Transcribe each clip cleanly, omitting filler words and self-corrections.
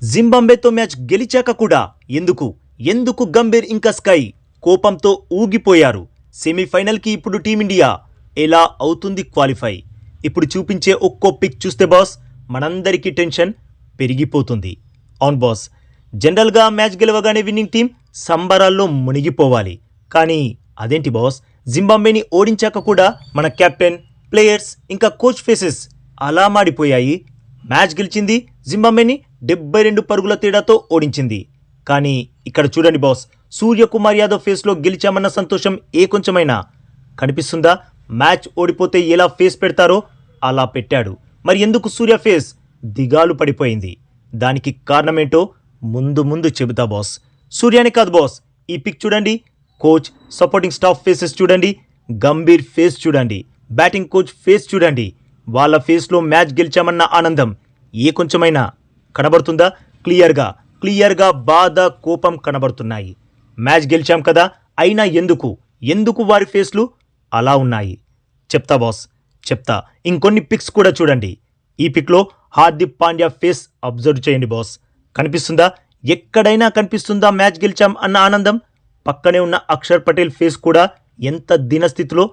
జింబాబ్వేతో match గెలిచాక కూడా ఎందుకు ఎందుకు గంభీర్ ఇంకా స్కై కోపంతో ఊగిపోయారు. సెమీఫైనల్కి ఇప్పుడు టీమిండియా ఎలా అవుతుంది క్వాలిఫై? ఇప్పుడు చూపించే ఒక్కో పిక్ చూస్తే బాస్ మనందరికీ టెన్షన్ పెరిగిపోతుంది. అవును బాస్, జనరల్గా మ్యాచ్ గెలవగానే విన్నింగ్ టీం సంబరాల్లో మునిగిపోవాలి. కానీ అదేంటి బాస్, జింబాబ్వేని ఓడించాక కూడా మన కెప్టెన్, ప్లేయర్స్ ఇంకా కోచ్ ఫేసెస్ అలా మాడిపోయాయి. మ్యాచ్ గెలిచింది జింబాబ్వేని 72 పరుగుల తేడాతో ఓడించింది. కానీ ఇక్కడ చూడండి బాస్, సూర్యకుమార్ యాదవ్ ఫేస్లో గెలిచామన్న సంతోషం ఏ కొంచెమైనా కనిపిస్తుందా? మ్యాచ్ ఓడిపోతే ఎలా ఫేస్ పెడతారో అలా పెట్టాడు. మరి ఎందుకు సూర్య ఫేస్ దిగాలు పడిపోయింది? దానికి కారణమేంటో ముందు ముందు చెబుతా బాస్. సూర్యానే కాదు బాస్, ఈ పిక్ చూడండి, కోచ్, సపోర్టింగ్ స్టాఫ్ ఫేసెస్ చూడండి, గంభీర్ ఫేస్ చూడండి, బ్యాటింగ్ కోచ్ ఫేస్ చూడండి. వాళ్ళ ఫేస్లో మ్యాచ్ గెలిచామన్న ఆనందం ఏ కొంచెమైనా కనబడుతుందా? క్లియర్గా బాధ, కోపం కనబడుతున్నాయి. మ్యాచ్ గెలిచాం కదా, అయినా ఎందుకు వారి ఫేస్లు అలా ఉన్నాయి? చెప్తా బాస్, చెప్తా. ఇంకొన్ని పిక్స్ కూడా చూడండి. ఈ పిక్లో హార్దిక్ పాండ్యా ఫేస్ అబ్జర్వ్ చేయండి బాస్. కనిపిస్తుందా? ఎక్కడైనా కనిపిస్తుందా మ్యాచ్ గెలిచాం అన్న ఆనందం? పక్కనే ఉన్న అక్షర్ పటేల్ ఫేస్ కూడా ఎంత దీనస్థితిలో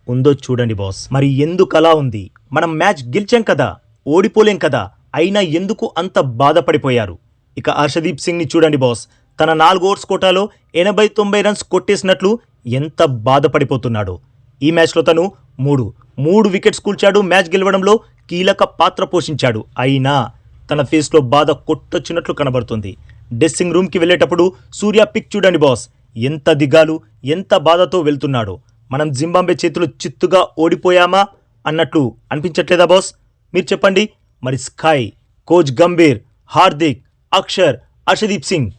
ఉందో చూడండి బాస్. మరి ఎందుకు అలా ఉంది? మనం మ్యాచ్ గెలిచాం కదా, ఓడిపోలేం కదా, అయినా ఎందుకు అంత బాధపడిపోయారు? ఇక హర్షదీప్ సింగ్ని చూడండి బాస్, తన 4 ఓవర్స్ కోటాలో 80-90 రన్స్ కొట్టేసినట్లు ఎంత బాధపడిపోతున్నాడో. ఈ మ్యాచ్లో తను మూడు వికెట్స్ కూల్చాడు, మ్యాచ్ గెలవడంలో కీలక పాత్ర పోషించాడు. అయినా తన ఫేస్లో బాధ కొట్టొచ్చినట్లు కనబడుతుంది. డ్రెస్సింగ్ రూమ్కి వెళ్ళేటప్పుడు సూర్య పిక్ చూడండి బాస్, ఎంత దిగాలు, ఎంత బాధతో వెళ్తున్నాడో. మనం జింబాబ్వే చేతులు చిత్తుగా ఓడిపోయామా అన్నట్లు అనిపించట్లేదా బాస్? మీరు చెప్పండి. మరి స్కై, కోచ్ గంభీర్, హార్దిక్, అక్షర్, హర్షదీప్ సింగ్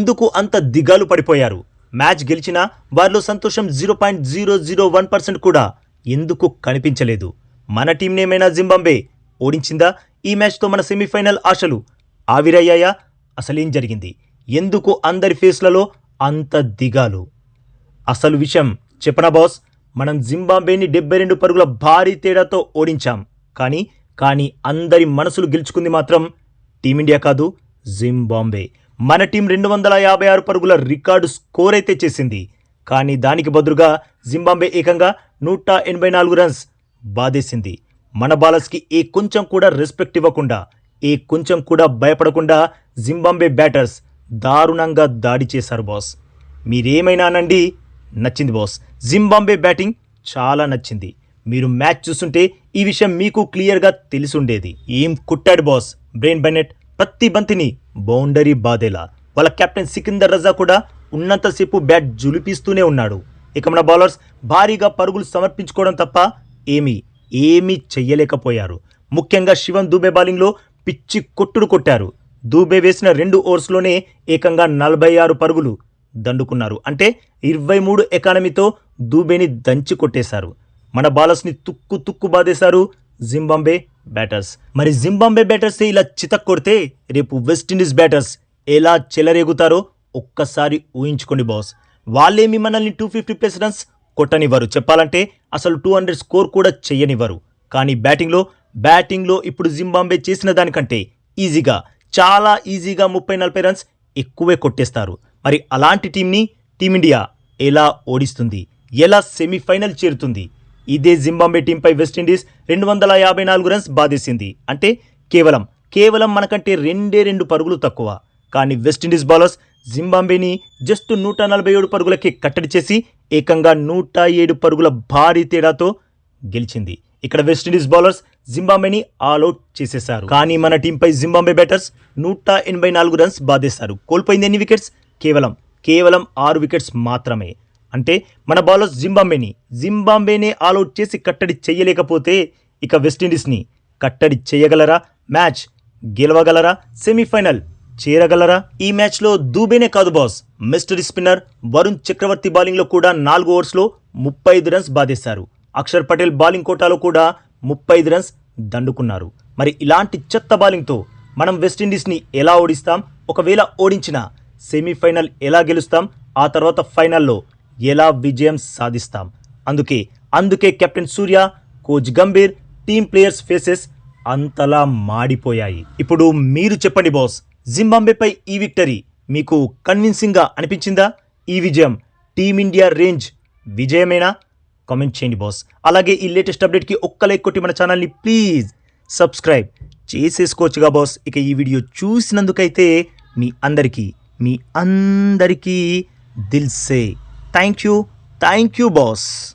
ఎందుకు అంత దిగాలు పడిపోయారు? మ్యాచ్ గెలిచినా వారిలో సంతోషం 0.001% కూడా ఎందుకు కనిపించలేదు? మన టీంనేమైనా జింబాబ్వే ఓడించిందా? ఈ మ్యాచ్తో మన సెమీఫైనల్ ఆశలు ఆవిరయ్యాయా? అసలేం జరిగింది? ఎందుకు అందరి ఫేస్లలో అంత దిగాలు? అసలు విషయం చెప్పనా బాస్, మనం జింబాబ్వేని 72 పరుగుల భారీ తేడాతో ఓడించాం. కానీ అందరి మనసులు గెలుచుకుంది మాత్రం టీమిండియా కాదు, జింబాబ్వే. మన టీం 256 పరుగుల రికార్డు స్కోర్ అయితే చేసింది. కానీ దానికి బదులుగా జింబాబ్వే ఏకంగా 184 రన్స్ బాధేసింది. మన బాలర్స్కి ఏ కొంచెం కూడా రెస్పెక్ట్ ఇవ్వకుండా, ఏ కొంచెం కూడా భయపడకుండా జింబాబ్వే బ్యాటర్స్ దారుణంగా దాడి చేశారు బాస్. మీరేమైనా అనండి, నచ్చింది బాస్. జింబాబ్వే బ్యాటింగ్ చాలా నచ్చింది. మీరు మ్యాచ్ చూస్తుంటే ఈ విషయం మీకు క్లియర్గా తెలిసుండేది. ఏం కొట్టాడు బాస్ బ్రెయిన్ బెన్నెట్, ప్రతి బంతిని బౌండరీ బాధేలా. వాళ్ళ కెప్టెన్ సికిందర్ రజా కూడా ఉన్నంతసేపు బ్యాట్ జులిపిస్తూనే ఉన్నాడు. ఇక మన బౌలర్స్ భారీగా పరుగులు సమర్పించుకోవడం తప్ప ఏమీ చెయ్యలేకపోయారు. ముఖ్యంగా శివన్ దూబే బౌలింగ్లో పిచ్చి కొట్టుడు కొట్టారు. దూబే వేసిన 2 ఓవర్స్లోనే ఏకంగా 46 పరుగులు దండుకున్నారు. అంటే 23 ఎకానమీతో దూబేని దంచి కొట్టేశారు. మన బాలర్స్ని తుక్కు బాధేశారు జింబాబ్వే బ్యాటర్స్. మరి జింబాబ్వే బ్యాటర్సే ఇలా చితక్ కొడితే రేపు వెస్టిండీస్ బ్యాటర్స్ ఎలా చెలరేగుతారో ఒక్కసారి ఊహించుకోండి బాస్. వాళ్ళేమి మనల్ని 250+ రన్స్ కొట్టనివ్వరు, చెప్పాలంటే అసలు 200 స్కోర్ కూడా చెయ్యనివ్వరు. కానీ బ్యాటింగ్లో ఇప్పుడు జింబాబ్వే చేసిన దానికంటే చాలా ఈజీగా 30-40 రన్స్ ఎక్కువే కొట్టేస్తారు. మరి అలాంటి టీమిండియా ఎలా ఓడిస్తుంది? ఎలా సెమీఫైనల్ చేరుతుంది? ఇదే జింబాబ్వే టీంపై వెస్టిండీస్ 254 రన్స్ బాధేసింది. అంటే కేవలం మనకంటే 2 పరుగులు తక్కువ. కానీ వెస్టిండీస్ బౌలర్స్ జింబాబ్వేని జస్ట్ 147 పరుగులకే కట్టడి చేసి ఏకంగా 107 పరుగుల భారీ తేడాతో గెలిచింది. ఇక్కడ వెస్టిండీస్ బౌలర్స్ జింబాబ్వేని ఆల్అౌట్ చేసేశారు. కానీ మన టీంపై జింబాబ్వే బ్యాటర్స్ 184 రన్స్ బాధేశారు. కోల్పోయింది ఎన్ని వికెట్స్? కేవలం 6 వికెట్స్ మాత్రమే. అంటే మన బౌలర్స్ జింబాబ్వేనే ఆల్అౌట్ చేసి కట్టడి చేయలేకపోతే ఇక వెస్టిండీస్ని కట్టడి చేయగలరా? మ్యాచ్ గెలవగలరా? సెమీఫైనల్ చేరగలరా? ఈ మ్యాచ్లో దూబేనే కాదు బాస్, మిస్టరీ స్పిన్నర్ వరుణ్ చక్రవర్తి బౌలింగ్లో కూడా 4 ఓవర్స్లో 35 రన్స్ బాధేశారు. అక్షర్ పటేల్ బౌలింగ్ కోటాలో కూడా 35 రన్స్ దండుకున్నారు. మరి ఇలాంటి చెత్త బౌలింగ్తో మనం వెస్టిండీస్ని ఎలా ఓడిస్తాం? ఒకవేళ ఓడించినా సెమీఫైనల్ ఎలా గెలుస్తాం? ఆ తర్వాత ఫైనల్లో ఎలా విజయం సాధిస్తాం? అందుకే captain Surya, coach Gambhir, team players faces అంతలా మాడిపోయాయి. ఇప్పుడు మీరు చెప్పండి బాస్, జింబాబ్వేపై ఈ విక్టరీ మీకు కన్విన్సింగ్గా అనిపించిందా? ఈ విజయం టీమిండియా రేంజ్ విజయమేనా? కామెంట్ చేయండి బాస్. అలాగే ఈ లేటెస్ట్ అప్డేట్కి ఒక్క లైక్ కొట్టి మన ఛానల్ని ప్లీజ్ సబ్స్క్రైబ్ చేసేసుకోవచ్చుగా బాస్. ఇక ఈ వీడియో చూసినందుకైతే మీ అందరికీ దిల్ సే థ్యాంక్ యూ బాస్.